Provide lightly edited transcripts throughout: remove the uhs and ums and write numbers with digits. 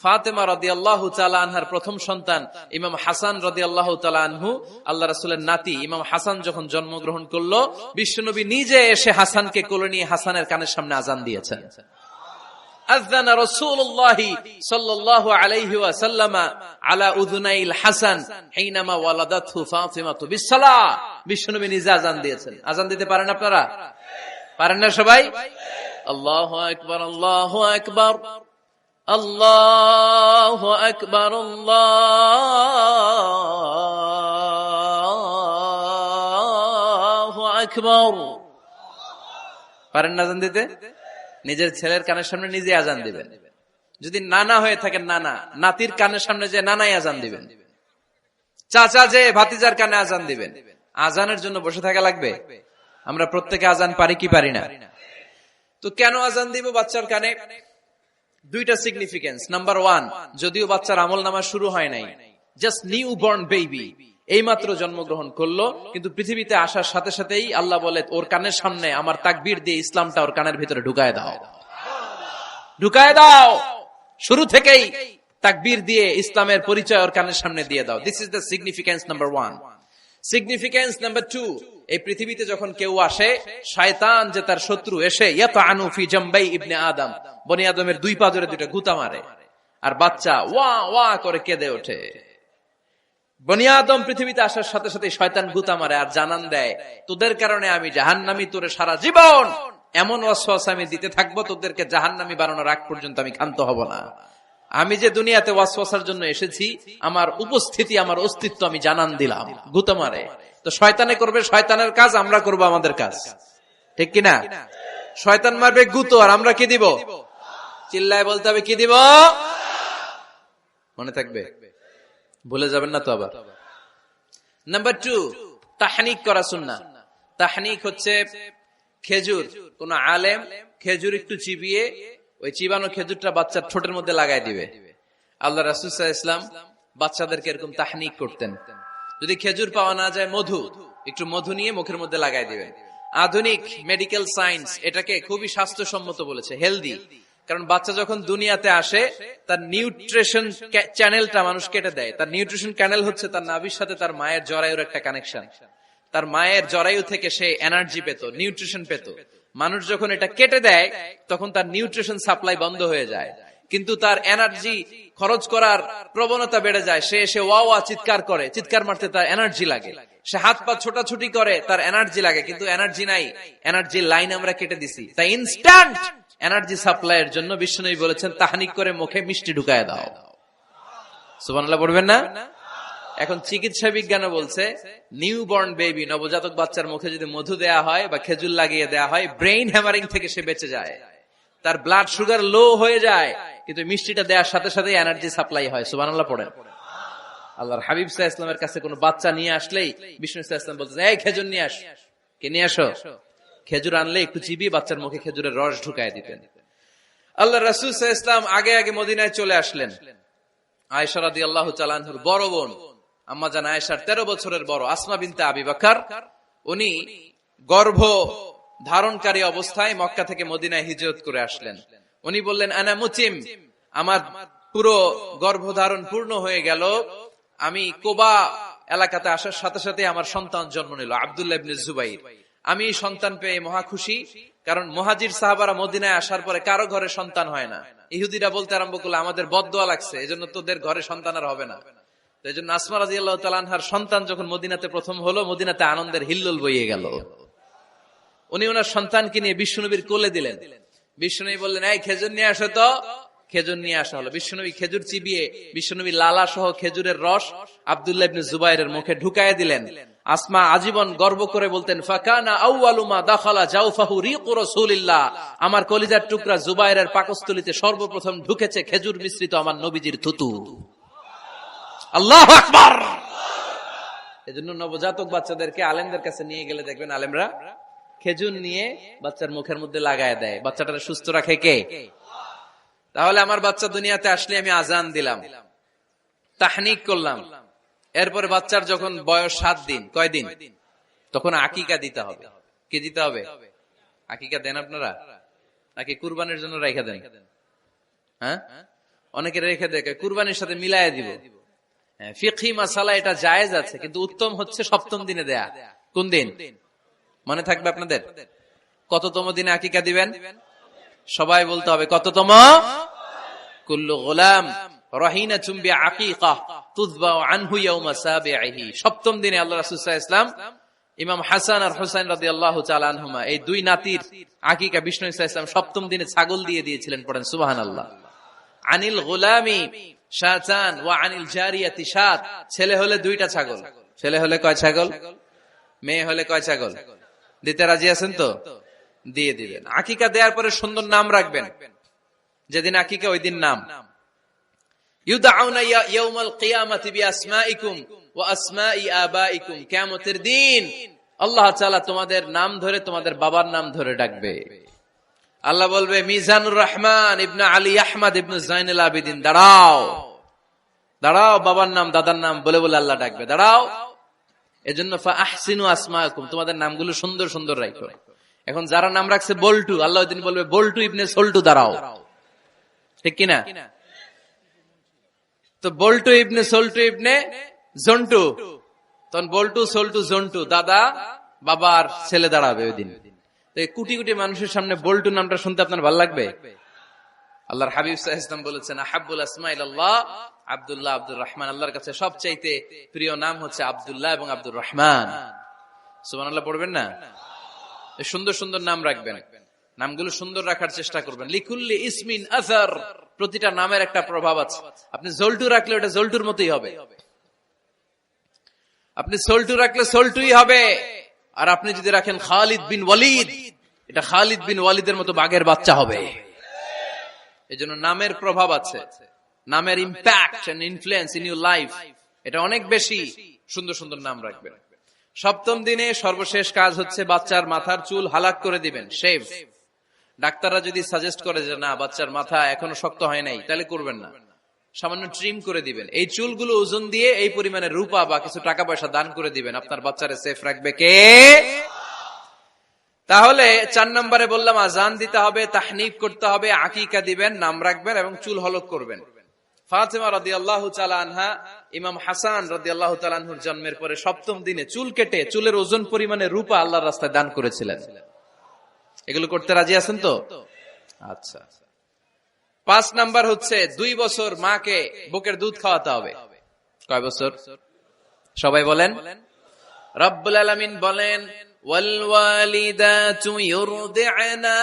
ফাতেমা রাদিয়াল্লাহু তাআলা আনহার প্রথম সন্তান ইমাম হাসান রাদিয়াল্লাহু তাআলা আনহু, আল্লাহ রাসূলের নাতি ইমাম হাসান যখন জন্মগ্রহণ করলো, বিশ্বনবী নিজে এসে হাসানকে কোলে নিয়ে হাসানের কানের সামনে আযান দিয়েছেন। আযানা রাসূলুল্লাহ সাল্লাল্লাহু আলাইহি ওয়াসাল্লাম আলা উযুনাইল হাসান হিনামা ওয়ালাদাতহু ফাতিমাতু বিসসালাহ। বিশ্বনবী নিজে আযান দিয়েছেন। আযান দিতে পারেন আপনারা? পারেন না সবাই? আল্লাহু আকবার, আল্লাহু আকবার, আল্লাহু আকবার, আল্লাহু আকবার। পারেন না আযান দিতে? নিজের ছেলের কানের সামনে নিজে আযান দিবেন। যদি নানা হয়ে থাকেন, নানা নাতির কানের সামনে যে নানাই আযান দিবেন, চাচা যে ভাতিজার কানে আযান দিবেন। আযানের জন্য বসে থাকা লাগবে? আমরা প্রত্যেকে আযান পারি কি পারি না? তো কেন আযান দিব বাচ্চার কানে? দুইটা সিগনিফিকেন্স। নাম্বার ওয়ান, যদিও বাচ্চার আমল নামা শুরু হয় নাই, জাস্ট নিউ বর্ন বেবি, এইমাত্র জন্মগ্রহণ করলো, কিন্তু পৃথিবীতে আসার সাথে সাথেই আল্লাহ বলে ওর কানের সামনে আমার তাকবীর দিয়ে ইসলামটা ওর কানের ভিতরে ঢুকায় দাও, ঢুকায় দাও। শুরু থেকেই তাকবীর দিয়ে ইসলামের পরিচয় ওর কানের সামনে দিয়ে দাও। This is the significance number one. Significance number two, এই পৃথিবীতে যখন কেউ আসে, শয়তান যে তার শত্রু এসে ইয়াতাআনু ফি জামবাই ইবনে আদম, বনি আদমের দুই পা ধরে দুইটা গুতা মারে, আর বাচ্চা ওয়া ওয়া করে কেঁদে ওঠে। বনি আদম পৃথিবীতে আসার সাথে সাথে শয়তান গুতা মারে আর জানান দেয়, তোদের কারণে আমি জাহান্নামী, তোরে সারা জীবন এমন ওয়াসওয়াসা আমি দিতে থাকবো, তোদেরকে জাহান্নামী বানানোর আগ পর্যন্ত আমি ক্ষান্ত হব না। আমি যে দুনিয়াতে ওয়াসওয়াসার জন্য এসেছি, আমার উপস্থিতি, আমার অস্তিত্ব আমি জানান দিলাম। গুতা মারে। তো শয়তানে করবে শয়তানের কাজ, আমরা করব আমাদের কাজ, ঠিক কিনা? শয়তান মারবে গুতো, আর আমরা কি দিব? চিল্লায় বলতে হবে কি দিব? মনে থাকবে, ভুলে যাবেন না তো আবার। নাম্বার টু, তাহনিক করা সুন্নাহ। তাহনিক হচ্ছে খেজুর, কোন আলেম খেজুর একটু চিবিয়ে ওই চিবানো খেজুরটা বাচ্চার ঠোঁটের মধ্যে লাগাই দিবে। আল্লাহ রাসূল সাল্লাল্লাহু আলাইহি ওয়াসাল্লাম বাচ্চাদেরকে এরকম তাহনিক করতেন। যদি খেজুর পাওয়া না যায়, মধু, একটু মধু নিয়ে মুখের মধ্যে লাগাই দিবেন। আধুনিক মেডিকেল সায়েন্স এটাকে খুবই স্বাস্থ্যসম্মত বলেছে, হেলদি। কারণ বাচ্চা যখন দুনিয়াতে আসে, তার নিউট্রিশন চ্যানেলটা মানুষ কেটে দেয়। তার নিউট্রিশন চ্যানেল হচ্ছে তার নাভির সাথে তার মায়ের জরায়ুর একটা কানেকশন। তার মায়ের জরায়ু থেকে সে এনার্জি পেত, নিউট্রিশন পেত। মানুষ যখন এটা কেটে দেয়, তখন তার নিউট্রিশন সাপ্লাই বন্ধ হয়ে যায়, কিন্তু তার এনার্জি খরচ করার প্রবণতা বেড়ে যায়। সে এসে ওয়া ওয়া চিৎকার করে, চিৎকার মারতে তার এনার্জি লাগে। সে হাত পা ছোটাছুটি করে, তার এনার্জি লাগে, কিন্তু এনার্জি নাই, এনার্জির লাইন আমরা কেটে দিছি। তাই ইনস্ট্যান্ট এনার্জি সাপ্লাইয়ের জন্য বিশ্বনবী বলেছেন, তাহনিক করে মুখে মিষ্টি ঢুকায় দাও। সুবহানাল্লাহ পড়বেন না? এখন চিকিৎসা বিজ্ঞানও বলছে, নিউবর্ন বেবি, নবজাতক বাচ্চার মুখে যদি মধু দেয়া হয় বা খেজুর লাগিয়ে দেয়া হয়, ব্রেইন হ্যামারিং থেকে সে বেঁচে যায়। তার ব্লাড সুগার লো হয়ে যায়, কিন্তু মিষ্টিটা দেওয়ার সাথে সাথে এনার্জি সাপ্লাই হয়। সুবহানাল্লাহ পড়েন। আল্লাহর হাবিব সাল্লাল্লাহু আলাইহি ওয়াসাল্লামের কাছে কোনো বাচ্চা নিয়ে আসলেই বিষ্ণু সাল্লাল্লাহু আলাইহি ওয়াসাল্লাম বলতেন, এই খেজুর নিয়ে আস। কে নিয়ে আসো? খেজুর আনলে একটু চিবিয়ে বাচ্চার মুখে খেজুরের রস ঢুকায় দিতেন। আল্লাহ রাসূল সাল্লাল্লাহু আলাইহি ওয়াসাল্লাম আগে আগে মদিনায় চলে আসলেন। আয়েশা রাদিয়াল্লাহু তাআলা আনহার বড় বোন, আম্মা জান আয়েশার 13 বছরের বড় আসমা বিনতে আবি বকর, উনি গর্ভ ধারণকারী অবস্থায় মক্কা থেকে মদিনায় হিজরত করে আসলেন। উনি বললেন, আনা মুতিম, আমার পুরো গর্ভধারণ পূর্ণ হয়ে গেল, আমি কোবা এলাকাতে আসার সাথে সাথে আমার সন্তান জন্ম নিল, আব্দুল্লাহ ইবনে জুবাইর। আমি সন্তান পেয়ে মহা খুশি, কারণ মুহাজির সাহাবারা মদিনায় আসার পরে কারো ঘরে সন্তান হয় না। ইহুদিরা বলতে আরম্ভ করলো, আমাদের বদদোয়া লাগছে, এজন্য তোদের ঘরে সন্তান আর হবে না। তো এই জন্য আসমা রাদিয়াল্লাহু তাআলা আনহার সন্তান যখন মদিনাতে প্রথম হলো, মদিনাতে আনন্দের হিল্লোল বইয়ে গেল। উনি ওনার সন্তানকে নিয়ে বিশ্বনবীর কোলে দিলেন। বিশ্বনবী বললেন, এই খেজুর নিয়ে আসো তো। খেজুর নিয়ে আসা হলো। বিশ্বনবী খেজুর চিবিয়ে বিশ্বনবী লালা সহ খেজুরের রস আব্দুল্লাহ ইবনে জুবাইরের মুখে ঢুকায় দিলেন। আসমা আজীবন গর্ব করে বলতেন, ফাকানা আউয়ালু মা দাখালা জাওফাহু রিকু রাসূলিল্লাহ, আমার কলিজার টুকরা জুবাইরের পাকস্থলীতে সর্বপ্রথম ঢুকেছে খেজুর মিশ্রিত আমার নবীজির থুতু। আল্লাহু আকবার। এজন্য নবজাতক বাচ্চাদেরকে আলেমদের কাছে নিয়ে গেলে দেখবেন আলেমরা খেজুর নিয়ে বাচ্চার মুখের মধ্যে লাগায় দেয়। বাচ্চাটাকে সুস্থ রাখে কে? তাহলে আমার বাচ্চা দুনিয়াতে আসলে আমি আজান দিলাম, তাহনিক করলাম, এরপরে বাচ্চার যখন বয়স 7 দিন, কয় দিন, তখন আকিকা দিতে হবে। কি দিতে হবে? আকিকা দেন আপনারা নাকি কুরবানির জন্য রাইখা দেন? হ্যাঁ, অনেকে রেখে দেখে কুরবানির সাথে মিলাইয়া দিব। ফিকহি মাসালা এটা জায়েজ আছে, কিন্তু উত্তম হচ্ছে সপ্তম দিনে দেয়া। কোন দিন মনে থাকবে আপনাদের? কততম দিনে আকিকা দিবেন? সবাই বলতে হবে কততম? কুল্লু গোলাম রাহিনাতুম বিআকিকাহ তুযবাউ আনহু ইয়াওমা সাবিহি। সপ্তম দিনে আল্লাহ রাসূল সাল্লাল্লাহু আলাইহি ওয়াসাল্লাম ইমাম হাসান আর হুসাইন রাদিয়াল্লাহু তাআলা আনহুমা এই দুই নাতির আকিকা বিষ্ণু সাল্লাল্লাহু আলাইহি ওয়াসাল্লাম সপ্তম দিনে ছাগল দিয়ে দিয়েছিলেন। পড়েন সুবহানাল্লাহ। আনিল গোলামি শাতান ওয়া আনিল জারিয়াতি শাত। ছেলে হলে দুইটা ছাগল। ছেলে হলে কয় ছাগল? মেয়ে হলে কয় ছাগল? দিতে রাজি আছেন তো? দিয়ে দিবেন। আকিকা দেওয়ার পরে সুন্দর নাম রাখবেন। যেদিন আকিকা ওই দিন নাম। ইউদাউনা ইয়াউমাল কিয়ামাতি বিআসমাইকুম ওয়া আসমাই আবাইকুম। কিয়ামতের দিন আল্লাহ তাআলা তোমাদের নাম ধরে তোমাদের বাবার নাম ধরে ডাকবে। আল্লাহ বলবে মিজানুর রহমান ইবনে আলী আহমদ ইবনে জাইনুল আবেদিন, দাঁড়াও দাঁড়াও, বাবার নাম দাদার নাম বলে বলে আল্লাহ ডাকবে, দাঁড়াও। এজন্য ফাআহসিনু আসমাকুম, তোমাদের নামগুলো সুন্দর সুন্দর রাখো। এখন যারা নাম রাখছে বল্টু, আল্লাহ ওই দিন বলবে বল্টু ইবনে সল্টু, দাঁড়াও। ঠিক কিনা? তো বল্টু ইবনে সল্টু ইবনে জন্টু, তখন বল্টু সল্টু জন্টু, দাদা বাবার ছেলে দাঁড়াবে ওই দিন। কোটি কোটি মানুষের সামনে বল্টু নামটা শুনতে আপনার ভালো লাগবে? আল্লাহর হাবিব সাল্লাল্লাহু আলাইহি ওয়াসাল্লাম বলেছেন আহাব্বুল আসমা ইলাল্লাহ আব্দুল্লাহ আব্দুর রহমান। আল্লাহর কাছে সবচাইতে প্রিয় নাম হচ্ছে আব্দুল্লাহ এবং আব্দুর রহমান। সুবহানাল্লাহ পড়বেন না? সুন্দর সুন্দর নাম রাখবেন, নামগুলো সুন্দর রাখার চেষ্টা করবেন। লিকুল্লি ইসমিন আসার, প্রতিটা নামের একটা প্রভাব আছে। আপনি জল্টু রাখলে ওটা জল্টুর মতোই হবে, আপনি সল্টু রাখলে সল্টুই হবে। আর আপনি যদি রাখেন খালিদ বিন ওয়ালিদ, এটা খালিদ বিন ওয়ালিদের মতো বাঘের বাচ্চা হবে। এই জন্য নামের প্রভাব আছে, নামের impact and influence in your life এটা অনেক বেশি। সুন্দর সুন্দর নাম রাখবেন। সপ্তম দিনে সর্বশেষ কাজ হচ্ছে বাচ্চার মাথার চুল হালাক করে দিবেন, শেভ। ডাক্তাররা যদি সাজেস্ট করে যে না বাচ্চার মাথা এখনো শক্ত হয় নাই, তাহলে করবেন না, সামান্য ট্রিম করে দিবেন। এই চুলগুলো ওজন দিয়ে এই পরিমাণে রূপা বা কিছু টাকা পয়সা দান করে দিবেন। আপনার বাচ্চারে সেফ রাখবে কে? তাহলে 4 নম্বরে বললাম আজান দিতে হবে, তাহনিক করতে হবে, আকিকা দিবেন, নাম রাখবেন এবং চুল হলক করবেন। ফাতেমা রাদিয়াল্লাহু তাআলা আনহা ইমাম হাসান রাদিয়াল্লাহু তাআলা আনহুর জন্মের পরে সপ্তম দিনে চুল কেটে চুলের ওজন পরিমাণে রূপা আল্লাহর রাস্তায় দান করেছিলেন। এগুলো করতে রাজি আছেন তো? আচ্ছা। 5 নাম্বার হচ্ছে 2 বছর মাকে বুকের দুধ খাওয়াতে হবে। কয় বছর? সবাই বলেন। রব্বুল আলামিন বলেন ওয়াল ওয়ালিদাতু ইউরদি'না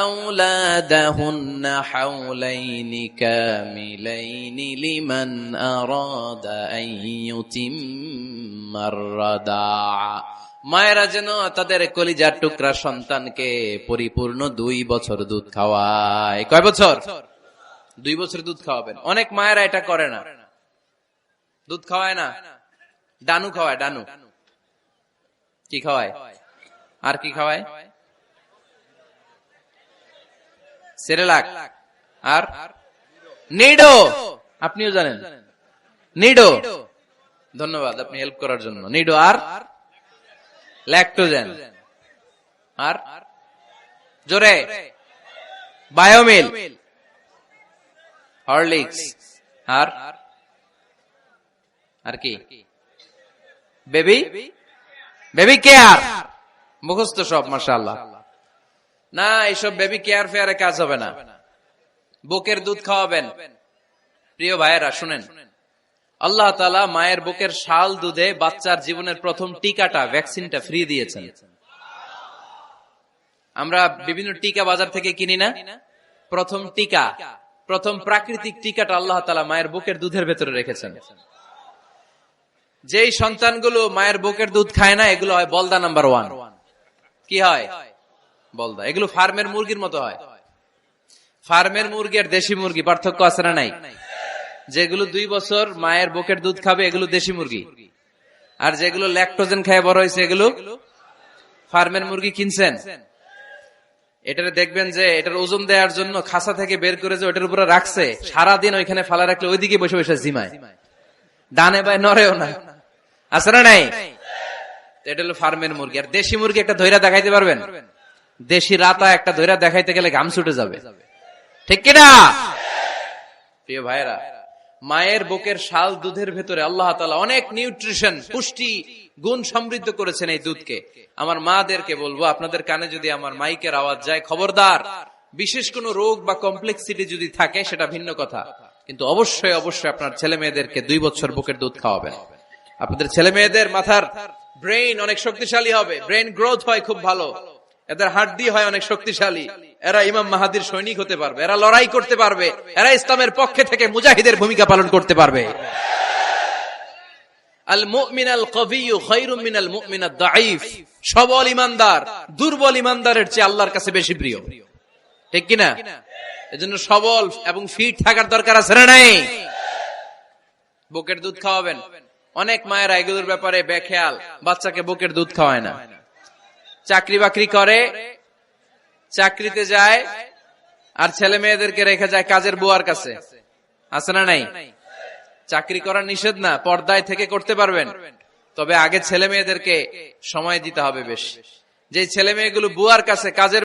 আওলাদাহুন্না হাওলাইনি কামিলাইনি লিমান আরাদা আন ইউতিম্মার রাদা'a। মায়েরা যেন তাদের কলিজার টুকরা সন্তানকে পরিপূর্ণ 2 বছর দুধ খাওয়ায়। কয় বছর? 2 বছর দুধ খাওয়াবেন। অনেক মায়েরা এটা করে না, দুধ খাওয়ায় না, ডানু খাওয়ায়। ডানু কি খাওয়ায়? আর কি খাওয়ায়? সেরেলাক আর নিডো। আপনিও জানেন নিডো? ধন্যবাদ আপনি হেল্প করার জন্য। নিডো আর ল্যাকটোজেন আর জোরে বায়োমিল, হরলিক্স আর কি বেবি কেয়ার। মুখস্থ সব মাশাআল্লাহ। না এইসব বেবি কেয়ার ফেয়ারে কাজ হবে না। বুকের দুধ খাওয়াবেন। প্রিয় ভাইয়েরা শুনেন, আল্লাহ তাআলা মায়ের বুকের শাল দুধে বাচ্চার জীবনের প্রথম টিকাটা, ভ্যাকসিনটা ফ্রি দিয়েছেন। আমরা বিভিন্ন টিকা বাজার থেকে কিনি না? প্রথম টিকা, প্রথম প্রাকৃতিক টিকাটা আল্লাহ তাআলা মায়ের বুকের দুধের ভেতরে রেখেছেন। যেই সন্তানগুলো মায়ের বুকের দুধ খায় না, এগুলো হয় বলদা নাম্বার 1। কি হয়? বলদা। এগুলো ফার্মের মুরগির মতো হয়। ফার্মের মুরগি আর দেশি মুরগি পার্থক্য আছে না নাই? যেগুলো 2 বছর মায়ের বুকের দুধ খাবে এগুলো দেশি মুরগি, আর যেগুলো ল্যাকটোজেন খেয়ে বড় হয়েছে এগুলো ফার্মের মুরগি। কিনছেন? এটারে দেখবেন যে এটার ওজন দেওয়ার জন্য খাসা থেকে বের করে যে ওটার উপরে রাখছে, সারাদিন ওইখানে ফালা রাখলে ওইদিকে বসে বসে জিমায়, ডানে বাই নড়েও না। আছে না নাই? এটা হলো ফার্মের মুরগি। আর দেশি মুরগি একটা ধৈরা দেখাইতে পারবেন? দেশি রাতা একটা ধৈরা দেখাইতে গেলে ঘাম ছুটে যাবে, ঠিক কিনা? প্রিয় ভাইরা, মায়ের বুকের শাল দুধের ভেতরে আল্লাহ তাআলা অনেক নিউট্রিশন, পুষ্টি গুণ সমৃদ্ধ করেছেন এই দুধকে। আমার মাদেরকে বলবো, আপনাদের কানে যদি আমার মাইকের আওয়াজ যায়, খবরদার, বিশেষ কোনো রোগ বা কমপ্লেক্সিটি যদি থাকে সেটা ভিন্ন কথা, কিন্তু অবশ্যই অবশ্যই আপনার ছেলে মেয়েদেরকে 2 বছর বুকের দুধ খাওয়াবেন। আপনাদের ছেলে মেয়েদের মাথার ব্রেইন অনেক শক্তিশালী হবে, ব্রেইন গ্রোথ হয় খুব ভালো, এদের হাড্ডি হয় অনেক শক্তিশালী, এরা ইমাম মাহাদির সৈনিক হতে পারবে, এরা লড়াই করতে পারবে, এরা ইসলামের পক্ষে থেকে মুজাহিদের ভূমিকা পালন করতে পারবে। আল মুমিন আল কবিয়্যু খায়রুম মিনাল মুমিন আদ দাঈফ। সবল ঈমানদার দুর্বল ঈমানদারের চেয়ে আল্লাহর কাছে বেশি প্রিয়, ঠিক কিনা? এজন্য সবল এবং ফিট থাকার দরকার আছে না নাই? বুকের দুধ খাওয়াবেন। অনেক মায়েরা এগুলোর ব্যাপারে বেখেয়াল, বাচ্চাকে বুকের দুধ খাওয়ায় না। চাকরি বাকরি করে, চাকরিতে যায়, আর ছেলে মেয়েদেরকে রেখে যায় কাজের বুয়ার কাছে, আছে না নাই? চাকরি করা নিষেধ না, পর্দায় থেকে করতে পারবেন, তবে আগে ছেলে মেয়েদেরকে সময় দিতে হবে বেশি। যে ছেলে মেয়েগুলো বুয়ার কাছে কাজের